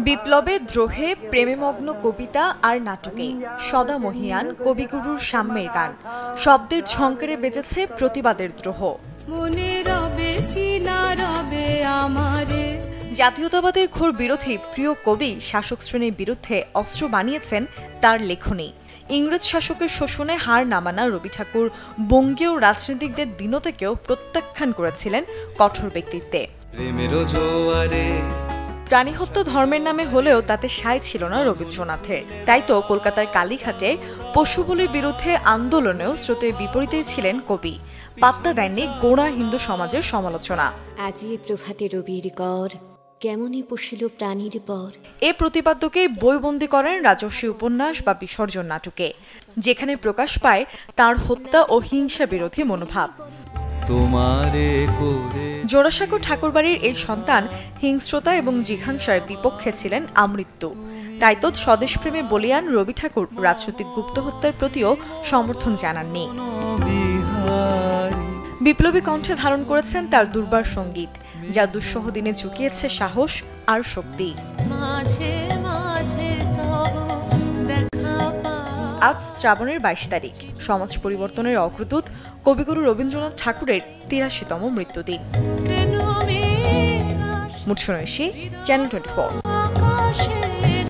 বিপ্লবে দ্রোহে প্রেমেমগ্ন কবিতা আর নাটকে সদা মহিয়ান কবিগুরুর সাম্যের গান, শব্দের ঝংকারে বেজেছে প্রতিবাদের দ্রোহ। জাতীয়তাবাদের ঘোর বিরোধী প্রিয় কবি শাসক শ্রেণীর বিরুদ্ধে অস্ত্র বানিয়েছেন তার লেখনী। ইংরেজ শাসকের শোষণে হার না মানা রবি ঠাকুর বঙ্গীয় রাজনীতিকদের বিনতিকেও প্রত্যাখ্যান করেছিলেন কঠোর ব্যক্তিত্বে। প্রাণীহত্যা ধর্মের নামে হলেও তাতে সায় ছিল না রবীন্দ্রনাথের। তাই তো কলকাতার কালীঘাটে পশুবলির বিরুদ্ধে আন্দোলনেও স্রোতের বিপরীতেই ছিলেন কবি। পাত্তা দেননি গোঁড়া হিন্দু সমাজের সমালোচনা। আজি প্রভাতে রবির কর কেমনই পশিল প্রাণীর পর, এ প্রতিপাদ্যকে বইবন্দি করেন রাজস্বী উপন্যাস বা বিসর্জন নাটকে, যেখানে প্রকাশ পায় তার হত্যা ও হিংসা বিরোধী মনোভাব। জোড়াসাঁকো ঠাকুরবাড়ির এই সন্তান হিংস্রতা এবং জিঘাংসার বিপক্ষে ছিলেন আমৃত্যু। তাই তো স্বদেশপ্রেমে বলিয়ান রবি ঠাকুর রাজনৈতিক গুপ্ত হত্যার প্রতিও সমর্থন জানাননি। বিপ্লবী কণ্ঠে ধারণ করেছেন তার দুর্বার সঙ্গীত, যা দুঃসহ দিনে ঝুঁকিয়েছে সাহস আর শক্তি। আজ শ্রাবণের 22 তারিখ, সমাজ পরিবর্তনের অগ্রদূত কবিগুরু রবীন্দ্রনাথ ঠাকুরের 83তম মৃত্যুদিন। মুৎসনৈশী, চ্যানেল 24।